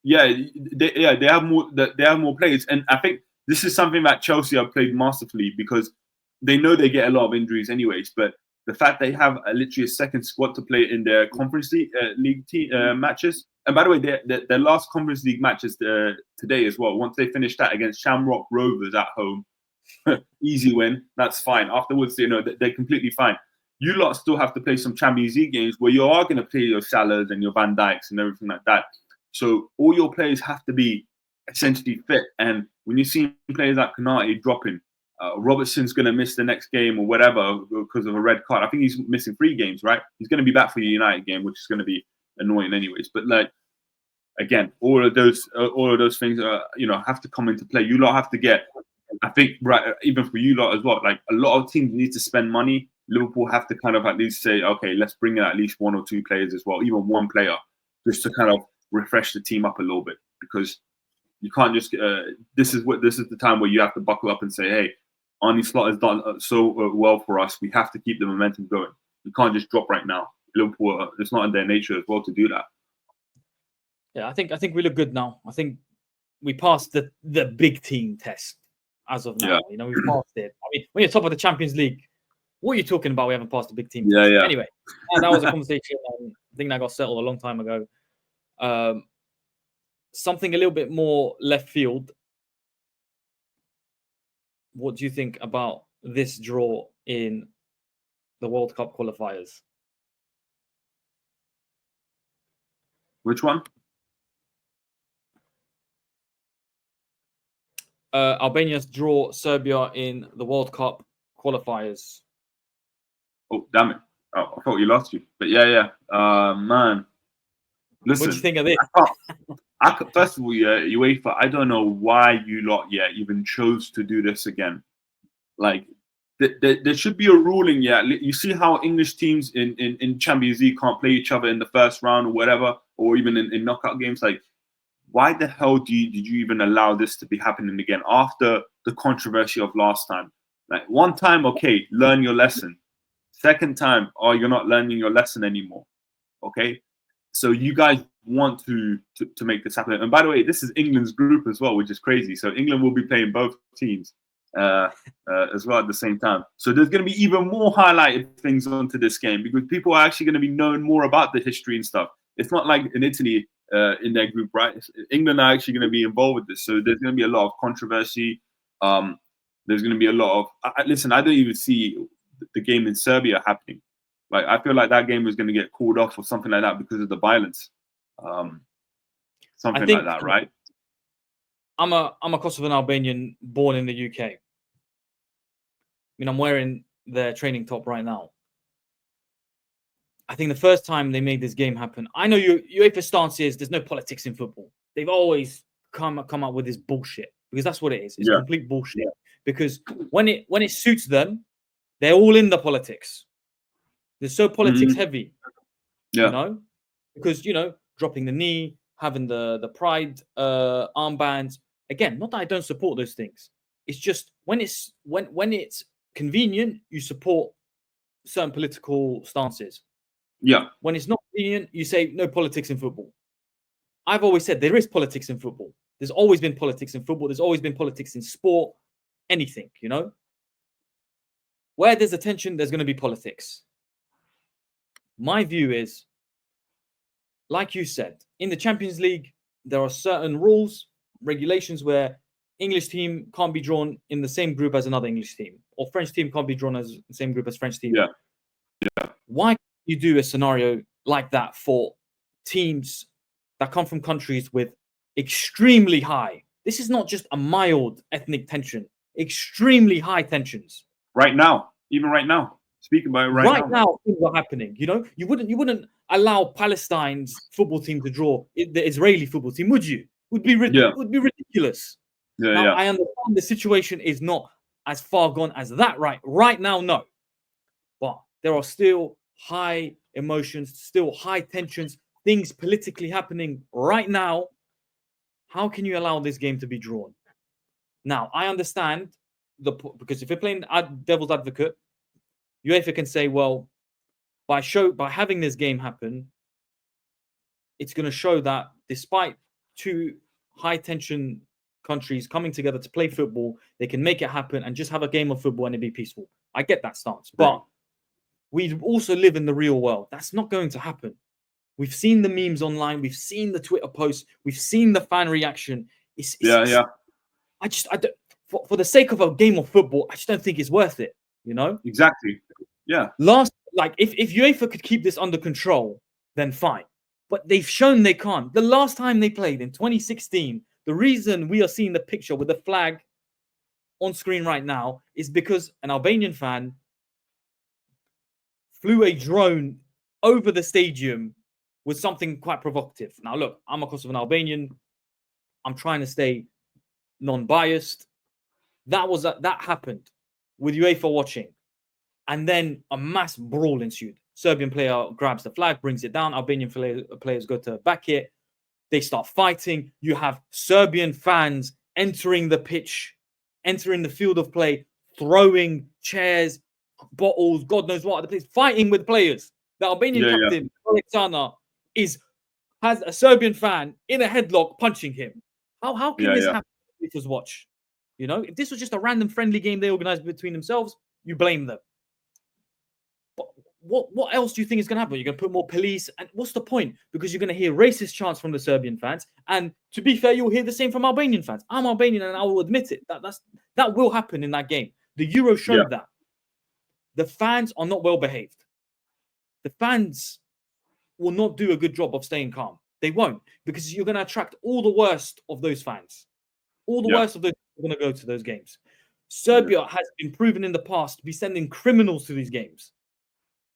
They have more. They have more players, and I think this is something that Chelsea have played masterfully, because they know they get a lot of injuries anyways. But the fact they have literally a second squad to play in their Conference League matches. And by the way, their last Conference League matches today as well. Once they finish that against Shamrock Rovers at home, easy win. That's fine. Afterwards, they're completely fine. You lot still have to play some Champions League games where you are going to play your Salahs and your Van Dijks and everything like that. So all your players have to be essentially fit. And when you see players like Konate dropping, Robertson's going to miss the next game or whatever because of a red card. I think he's missing 3 games, right? He's going to be back for the United game, which is going to be annoying anyways. But like, again, all of those things have to come into play. You lot have to get, I think, right, even for you lot as well, like a lot of teams need to spend money. Liverpool have to kind of at least say, okay, let's bring in at least 1 or 2 players as well, even 1 player, just to kind of refresh the team up a little bit, because you can't just this is the time where you have to buckle up and say, hey, Arne Slot has done so well for us. We have to keep the momentum going. You can't just drop right now. Liverpool, it's not in their nature as well to do that. Yeah, I think we look good now. I think we passed the big team test as of now. Yeah. We passed it. I mean, when you're top of the Champions League, what are you talking about? We haven't passed the big team test. Yeah. Anyway, that was a conversation. I think that got settled a long time ago. Something a little bit more left field. What do you think about this draw in the World Cup qualifiers? Which one? Albania's draw Serbia in the World Cup qualifiers. Oh, damn it. Oh, I thought you lost you. But yeah. Man. Listen. What do you think of this? First of all, UEFA, I don't know why you lot even chose to do this again. Like, there should be a ruling, You see how English teams in Champions League can't play each other in the first round or whatever, or even in knockout games. Like, why the hell did you even allow this to be happening again after the controversy of last time? Like, one time, okay, learn your lesson. Second time, you're not learning your lesson anymore. Okay, so you guys want to make this happen. And by the way, this is England's group as well, which is crazy. So England will be playing both teams as well at the same time. So there's going to be even more highlighted things onto this game because people are actually going to be knowing more about the history and stuff. It's not like in Italy in their group, right? England are actually going to be involved with this. So there's going to be a lot of controversy. There's going to be a lot of... listen, I don't even see the game in Serbia happening. Like, I feel like that game was going to get called off or something like that because of the violence. Something like that, right? I'm a Kosovan Albanian born in the UK. I mean, I'm wearing their training top right now. I think the first time they made this game happen, I know UEFA stance is there's no politics in football. They've always come up with this bullshit because that's what it is. It's complete bullshit. Yeah. Because when it suits them, they're all in the politics. They're so politics heavy, you know, because dropping the knee, having the pride armbands. Again, not that I don't support those things. It's just when it's convenient, you support certain political stances. Yeah. When it's not convenient, you say no politics in football. I've always said there is politics in football. There's always been politics in football. There's always been politics in sport, anything, Where there's attention, there's going to be politics. My view is, like you said, in the Champions League, there are certain rules, regulations where English team can't be drawn in the same group as another English team, or French team can't be drawn as the same group as French team. Yeah. Why can't you do a scenario like that for teams that come from countries with extremely high? This is not just a mild ethnic tension, extremely high tensions. Right now, even right now. Speaking about it right now, things are happening. You wouldn't allow Palestine's football team to draw the Israeli football team, would you? Would be ridiculous. I understand the situation is not as far gone as that. Right now, no. But there are still high emotions, still high tensions, things politically happening right now. How can you allow this game to be drawn? Now, I understand because if you're playing devil's advocate, UEFA can say, well, by having this game happen, it's going to show that despite two high-tension countries coming together to play football, they can make it happen and just have a game of football and it be peaceful. I get that stance, but we also live in the real world. That's not going to happen. We've seen the memes online. We've seen the Twitter posts. We've seen the fan reaction. I don't, for the sake of a game of football, I just don't think it's worth it. Exactly. Yeah. If UEFA could keep this under control, then fine. But they've shown they can't. The last time they played in 2016, the reason we are seeing the picture with the flag on screen right now is because an Albanian fan flew a drone over the stadium with something quite provocative. Now, look, I'm a Kosovan Albanian. I'm trying to stay non-biased. That happened with UEFA watching. And then a mass brawl ensued. Serbian player grabs the flag, brings it down. Albanian players go to back it. They start fighting. You have Serbian fans entering the pitch, entering the field of play, throwing chairs, bottles, God knows what, fighting with players. The Albanian captain, Alexander, has a Serbian fan in a headlock punching him. How can this happen if it was watch? If this was just a random friendly game they organized between themselves, you blame them. But what else do you think is going to happen? You're going to put more police, and what's the point? Because you're going to hear racist chants from the Serbian fans, and to be fair, you'll hear the same from Albanian fans. I'm Albanian, and I will admit it. That will happen in that game. The Euro showed Yeah. that the fans are not well behaved. The fans will not do a good job of staying calm. They won't, because you're going to attract all the worst of those fans. All the Yeah. worst of those are going to go to those games. Serbia has been proven in the past to be sending criminals to these games.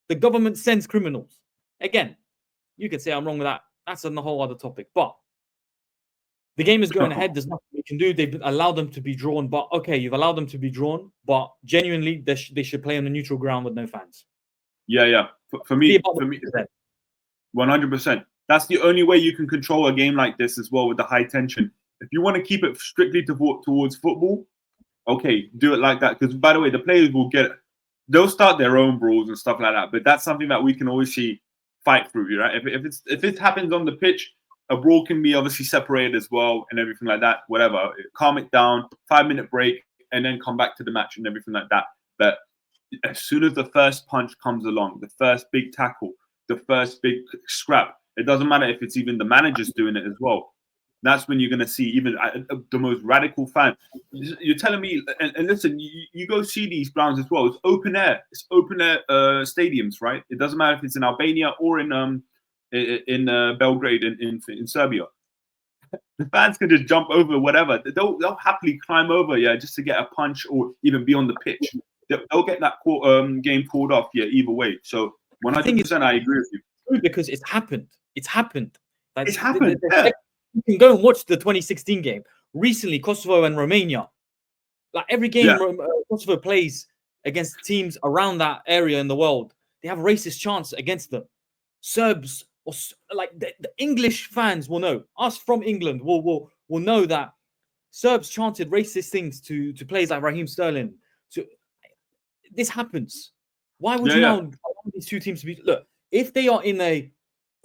The government sends criminals. Again, you could say I'm wrong with that. That's a whole other topic. But the game is going ahead. There's nothing we can do. They've allowed them to be drawn. But okay, you've allowed them to be drawn. But genuinely, they should play on a neutral ground with no fans. Yeah. For me, 100%. That's the only way you can control a game like this as well, with the high tension. If you want to keep it strictly towards football, okay, do it like that. Because, by the way, the players they'll start their own brawls and stuff like that. But that's something that we can always see fight through, right? If it happens on the pitch, a brawl can be obviously separated as well and everything like that. Whatever, calm it down, 5-minute break, and then come back to the match and everything like that. But as soon as the first punch comes along, the first big tackle, the first big scrap, it doesn't matter if it's even the managers doing it as well. That's when you're going to see even the most radical fan. You're telling me, and listen, you go see these grounds as well. It's open air. It's open air stadiums, right? It doesn't matter if it's in Albania or in Belgrade in Serbia. The fans can just jump over whatever. They'll happily climb over, just to get a punch or even be on the pitch. They'll get that game called off, either way. So 100%, I agree with you. Because it's happened. It's happened. It's happened. Yeah. You can go and watch the 2016 game. Recently, Kosovo and Romania. Like every game Kosovo plays against teams around that area in the world, they have racist chants against them. Serbs, or like the English fans will know. Us from England will know that Serbs chanted racist things to players like Raheem Sterling. This happens. Why would you now allow these two teams to be? Look, if they are in a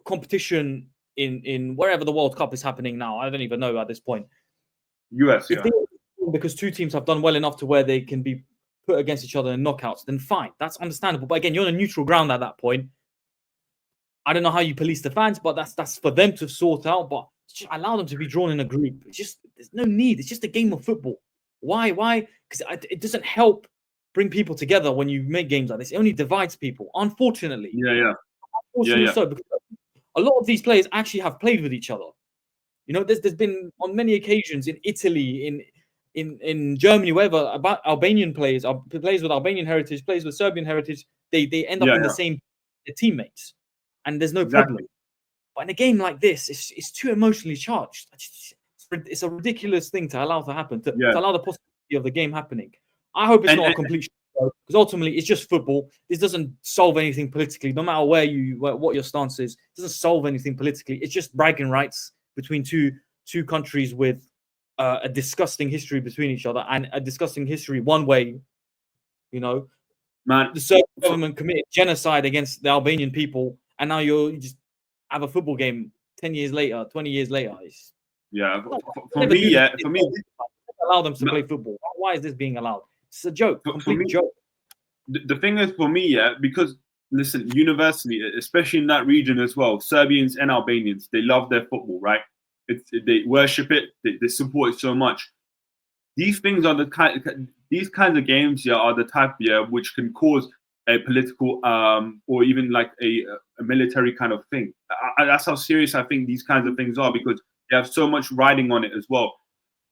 competition in wherever the World Cup is happening now, I don't even know at this point. US, because two teams have done well enough to where they can be put against each other in knockouts, then fine, that's understandable. But again, you're on a neutral ground at that point. I don't know how you police the fans, but that's for them to sort out. But just allow them to be drawn in a group. There's no need. It's just a game of football. Why? Because it doesn't help bring people together when you make games like this. It only divides people, unfortunately. Unfortunately, so because a lot of these players actually have played with each other. You know, there's been on many occasions in Italy, in Germany, wherever, about Albanian players with Albanian heritage, players with Serbian heritage, they end up in the same teammates, and there's no problem. But in a game like this, it's too emotionally charged. It's a ridiculous thing to allow to happen, to allow the possibility of the game happening. I hope it's not a complete show, because ultimately it's just football. This doesn't solve anything politically, no matter what your stance is. It doesn't solve anything politically. It's just bragging rights between two countries with a disgusting history between each other, and a disgusting history one way. You know, man, the Serbian government committed genocide against the Albanian people, and now you just have a football game 10 years later, 20 years later. For me, allow them to play football. Why is this being allowed? It's a joke, complete joke. The thing is, for me, because listen, universally, especially in that region as well, Serbians and Albanians, they love their football, right? They worship it, they support it so much. These things are these kinds of games are the type which can cause a political or even like a military kind of thing. That's how serious I think these kinds of things are, because they have so much riding on it as well.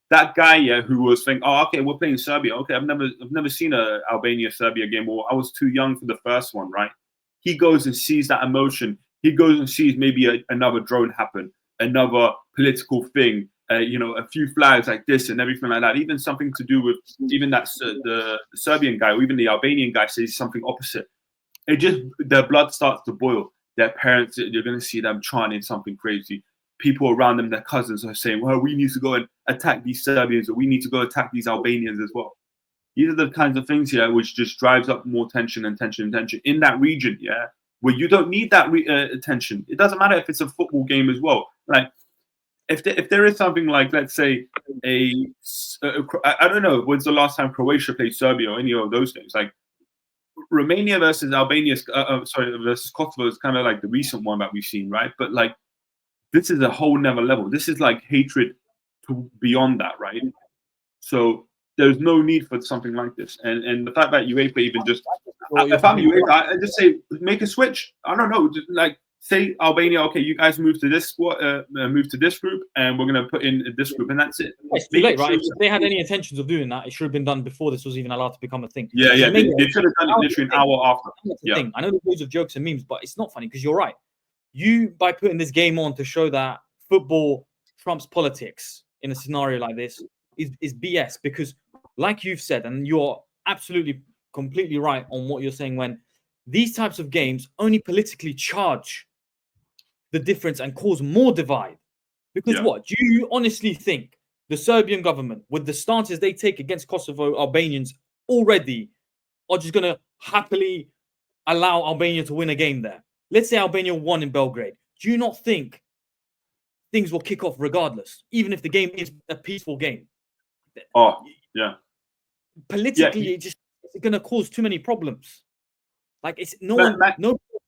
That guy, who was thinking, oh, okay, we're playing Serbia. Okay, I've never seen a Albania-Serbia game, or I was too young for the first one, right? He goes and sees that emotion. He goes and sees maybe another drone happen, another political thing, a few flags like this and everything like that. Even something to do with even that the Serbian guy or even the Albanian guy says something opposite. Their blood starts to boil. Their parents, you're going to see them chanting something crazy. People around them, their cousins, are saying, well, we need to go and attack these Serbians, or we need to go attack these Albanians as well. These are the kinds of things which just drives up more tension and tension and tension in that region, where you don't need that tension. It doesn't matter if it's a football game as well. Like, if there is something like, let's say, I don't know, when's the last time Croatia played Serbia or any of those things? Like, Romania versus Albania, versus Kosovo is kind of like the recent one that we've seen, right? But like, this is a whole nother level. This is like hatred to beyond that, right? So there's no need for something like this. And the fact that UEFA even just, Well, if I'm UEFA, I just say make a switch. I don't know, just like say Albania, okay, you guys move to this squad, move to this group, and we're gonna put in this group, and that's it. It's too late, right? If they had any intentions of doing that, it should have been done before this was even allowed to become a thing. Yeah, they should have done it literally an hour after. That's the thing. I know there's loads of jokes and memes, but it's not funny because you're right. You, by putting this game on to show that football trumps politics in a scenario like this, is BS. Because, like you've said, and you're absolutely completely right on what you're saying, when these types of games only politically charge the difference and cause more divide. Because what? Do you honestly think the Serbian government, with the stances they take against Kosovo Albanians already, are just going to happily allow Albania to win a game there? Let's say Albania won in Belgrade. Do you not think things will kick off regardless, even if the game is a peaceful game? Oh, yeah. Politically, it's going to cause too many problems. Like, it's no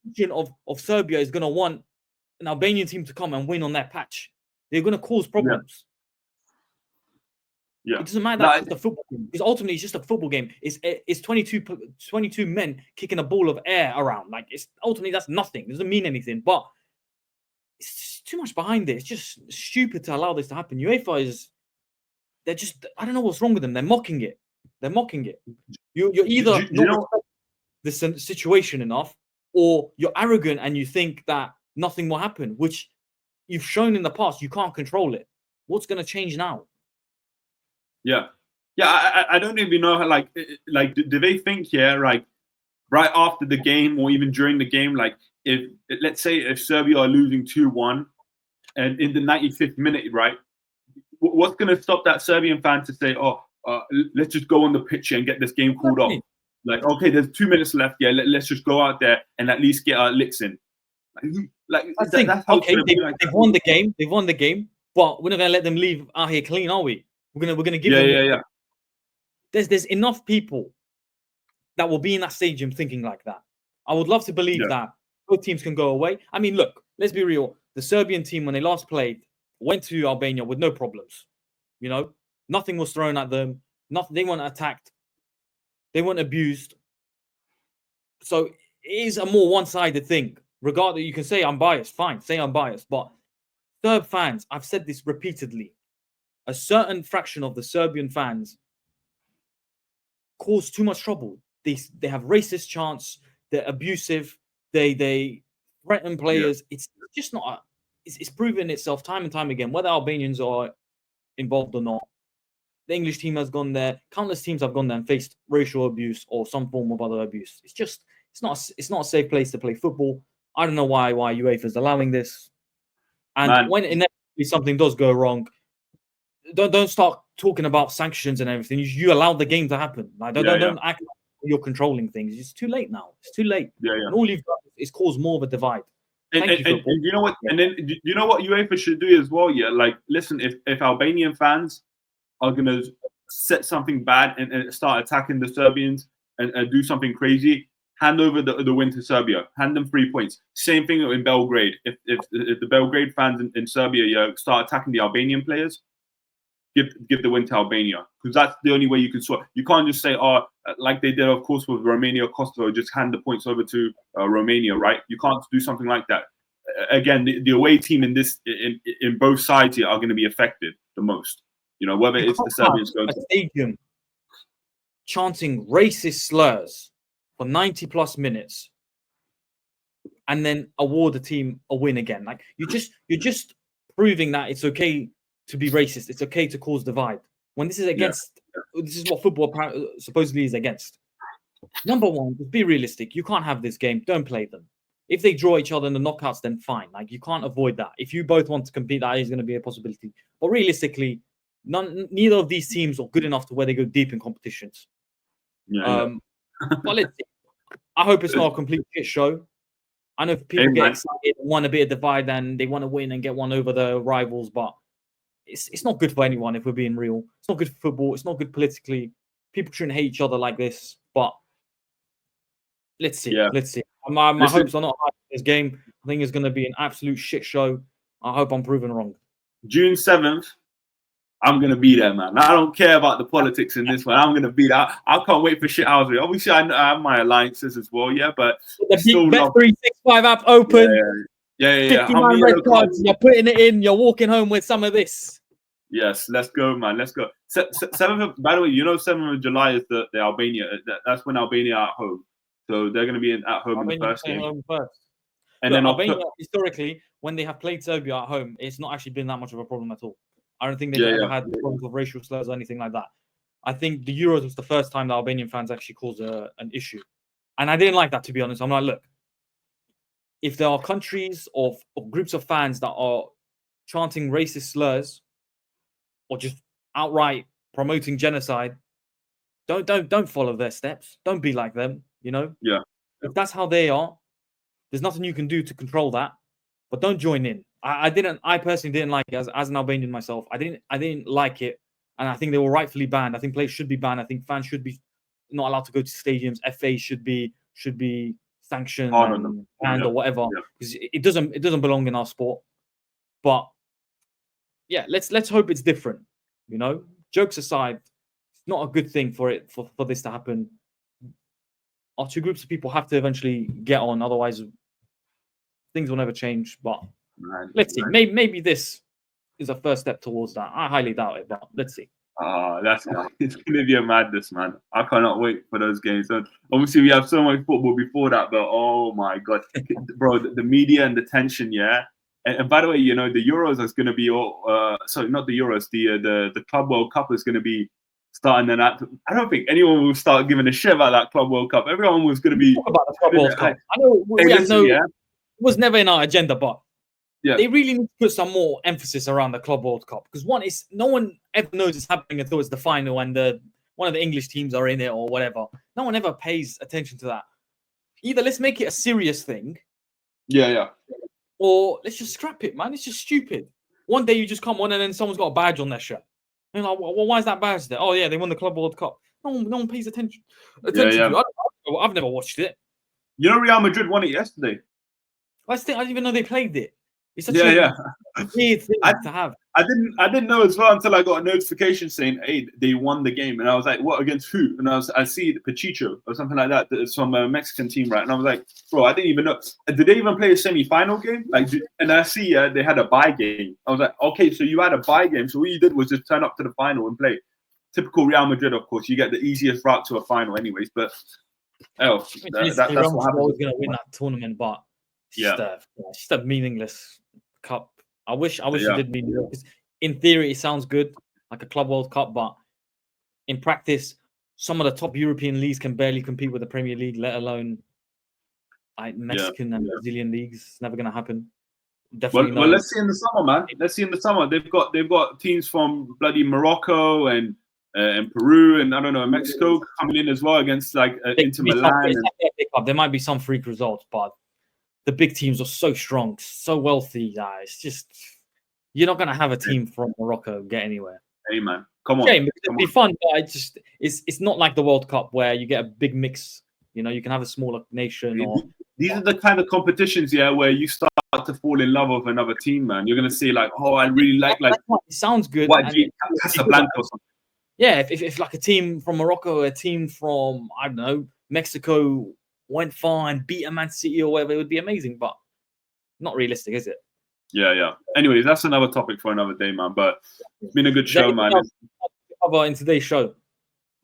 region of Serbia is going to want an Albanian team to come and win on their patch. They're going to cause problems. Yeah. It doesn't matter that it's a football game. Because ultimately, it's just a football game. It's 22 men kicking a ball of air around. Like, it's ultimately, that's nothing. It doesn't mean anything. But it's too much behind it. It's just stupid to allow this to happen. UEFA they're just, I don't know what's wrong with them. They're mocking it. You're either not this situation enough, or you're arrogant and you think that nothing will happen, which you've shown in the past you can't control it. What's going to change now? Yeah. I don't even know how, like do they think like right after the game or even during the game, like if let's say if Serbia are losing 2-1 and in the 95th minute, right, what's going to stop that Serbian fan to say, let's just go on the pitch and get this game called off? Like, okay, there's 2 minutes left. Yeah, let's just go out there and at least get our licks in. That's how okay, they've won the game. They've won the game, but we're not going to let them leave out here clean, are we? We're gonna give them. Yeah. There's enough people that will be in that stadium thinking like that. I would love to believe that both teams can go away. I mean, look, let's be real. The Serbian team, when they last played, went to Albania with no problems. You know, nothing was thrown at them. Nothing. They weren't attacked. They weren't abused. So it is a more one-sided thing. Regardless, you can say I'm biased. Fine, say I'm biased. But Serb fans, I've said this repeatedly, a certain fraction of the Serbian fans cause too much trouble. They have racist chants. They're abusive. They threaten players. It's just not. It's proven itself time and time again, whether Albanians are involved or not. The English team has gone there. Countless teams have gone there and faced racial abuse or some form of other abuse. It's not a safe place to play football. I don't know why UEFA is allowing this. And when inevitably something does go wrong, don't start talking about sanctions and everything. You allow the game to happen. Like, don't act like you're controlling things. It's too late now. It's too late. And all you've done is cause more of a divide. And you know what? And then you know what UEFA should do as well. Yeah, like listen, if Albanian fans are gonna set something bad and start attacking the Serbians and do something crazy, hand over the win to Serbia. Hand them 3 points. Same thing in Belgrade. If the Belgrade fans in Serbia start attacking the Albanian players, give the win to Albania, because that's the only way you can sort. You can't just say, like they did, of course, with Romania, Kosovo, just hand the points over to Romania, right? You can't do something like that. Again, the away team in both sides here are going to be affected the most. You know, whether it's the Serbians going to stadium chanting racist slurs for 90 plus minutes and then award the team a win again. Like you're just proving that it's okay to be racist. It's okay to cause divide. When this is against, this is what football supposedly is against. Number one, be realistic. You can't have this game. Don't play them. If they draw each other in the knockouts, then fine. Like you can't avoid that. If you both want to compete, that is going to be a possibility. But realistically, neither of these teams are good enough to where they go deep in competitions. But let's see. I hope it's not a complete shit show. I know people get excited and want a bit of divide and they want to win and get one over the rivals, but it's not good for anyone if we're being real. It's not good for football. It's not good politically. People shouldn't hate each other like this. But let's see. Let's see. My hopes are not high in this game. I think it's going to be an absolute shit show. I hope I'm proven wrong. June 7th, I'm gonna be there, man. I don't care about the politics in this one. I'm gonna be there. I can't wait for shit houses. Obviously, I have my alliances as well, yeah. But The still Bet love. 365 app open. Yeah. 59 red cards. You're putting it in. You're walking home with some of this. Yes, let's go, man. Let's go. 7th. By the way, 7th of July is the Albania. That's when Albania are at home. So they're going to be at home in the first game. Home first. And Look, then Albania, historically, when they have played Serbia at home, it's not actually been that much of a problem at all. I don't think they've ever had problems of racial slurs or anything like that. I think the Euros was the first time the Albanian fans actually caused an issue. And I didn't like that, to be honest. I'm like, look, if there are countries or groups of fans that are chanting racist slurs or just outright promoting genocide, don't follow their steps. Don't be like them, you know? Yeah. If that's how they are, there's nothing you can do to control that. But don't join in. I personally didn't like it as an Albanian myself. I didn't like it. And I think they were rightfully banned. I think players should be banned. I think fans should be not allowed to go to stadiums. FA should be sanctioned and banned or whatever. Because it doesn't belong in our sport. But yeah, let's hope it's different. You know? Jokes aside, it's not a good thing for this to happen. Our two groups of people have to eventually get on, otherwise things will never change. But let's see. Maybe this is a first step towards that. I highly doubt it, but let's see. It's gonna be a madness, man. I cannot wait for those games. So obviously we have so much football before that, but oh my god, bro, the media and the tension, yeah. And by the way, you know, the Euros is gonna be sorry, not the Euros, the Club World Cup is gonna be starting. And I don't think anyone will start giving a shit about that Club World Cup. Everyone was gonna be talk about the Club World Cup. I know it was never in our agenda, but they really need to put some more emphasis around the Club World Cup, because one is no one ever knows it's happening until it's the final and one of the English teams are in it or whatever. No one ever pays attention to that. Either let's make it a serious thing, or let's just scrap it, man. It's just stupid. One day you just come on and then someone's got a badge on their shirt. And you're like, well, why is that badge there? Oh yeah, they won the Club World Cup. No one pays attention. To it. I've never watched it. You know, Real Madrid won it yesterday. I didn't even know they played it. It's such a weird thing to have. I didn't know as well until I got a notification saying, "Hey, they won the game," and I was like, "What, against who?" And I see Pachicho or something like that. It's from a Mexican team, right? And I was like, "Bro, I didn't even know. Did they even play a semi-final game?" And I see they had a bye game. I was like, "Okay, so you had a bye game. So what you did was just turn up to the final and play." Typical Real Madrid, of course. You get the easiest route to a final, anyways. But that's what happens. Going to win that tournament, but it's just a meaningless cup. I wish it did mean more, because in theory it sounds good, like a Club World Cup, but in practice, some of the top European leagues can barely compete with the Premier League, let alone like Mexican and Brazilian leagues. It's never going to happen. Definitely. Well, let's see in the summer, man. Let's see in the summer. They've got teams from bloody Morocco and Peru and I don't know, Mexico coming in as well against like Inter Milan. There might be some freak results, but the big teams are so strong, so wealthy. It's just, you're not going to have a team from Morocco get anywhere. Hey, man. Come on. It'd be fun, but it's not like the World Cup where you get a big mix. You know, you can have a smaller nation. These are the kind of competitions, where you start to fall in love with another team, man. You're going to see like, oh, I really like. It sounds good. Casablanca or something. Yeah, if like a team from Morocco, a team from, I don't know, Mexico went far and beat a Man City or whatever, it would be amazing, but not realistic, is it? Yeah. Anyways, that's another topic for another day, man. But it's been a good show, man. Cover in today's show?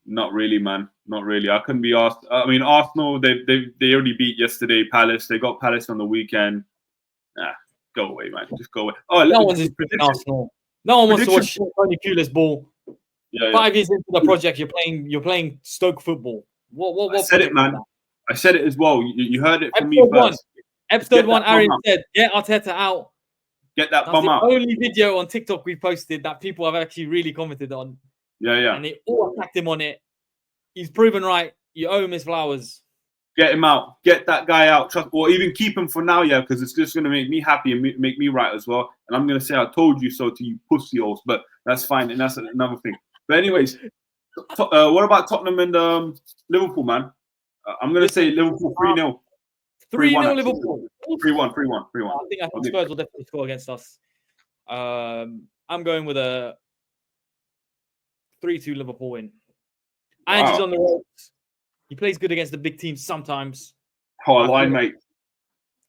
Not really, man. Not really. I couldn't be asked. I mean, Arsenal, they already beat yesterday Palace. They got Palace on the weekend. Go away, man. Just go away. Oh, no one's predicting Arsenal. No one wants to watch Tony Pulis ball. 5 years into the project, you're playing Stoke football. What I said it, man. I said it as well. You heard it from me first. Episode 1, Arian said, "Get Arteta out." Get that bum out. That's the only video on TikTok we posted that people have actually really commented on. Yeah. And they all attacked him on it. He's proven right. You owe him his flowers. Get him out. Get that guy out. Or even keep him for now, because it's just going to make me happy and make me right as well. And I'm going to say, I told you so to you pussy holes. But that's fine. And that's another thing. But anyways, what about Tottenham and Liverpool, man? I'm going to say Liverpool 3-0. 3-0 Liverpool. 3-1. I think Spurs will definitely score against us. I'm going with a 3-2 Liverpool win. And he's Wow. on the ropes. He plays good against the big teams sometimes. Oh, I feel line, like- mate.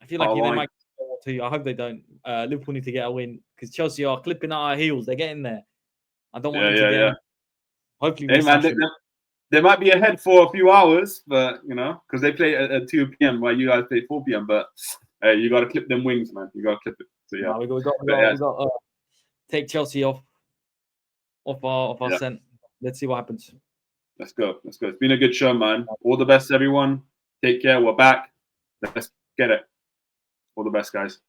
I feel like Oh, they line. might to. I hope they don't. Liverpool need to get a win because Chelsea are clipping at our heels. They're getting there. I don't want them to get. Hopefully, we Hey, man, smash them. they might be ahead for a few hours, but because they play at 2 p.m. while you guys play 4 p.m. But you got to clip them wings, man. You got to clip it. So yeah, No, we got take Chelsea off our scent. Let's see what happens. Let's go. It's been a good show, man. All the best, everyone. Take care. We're back. Let's get it. All the best, guys.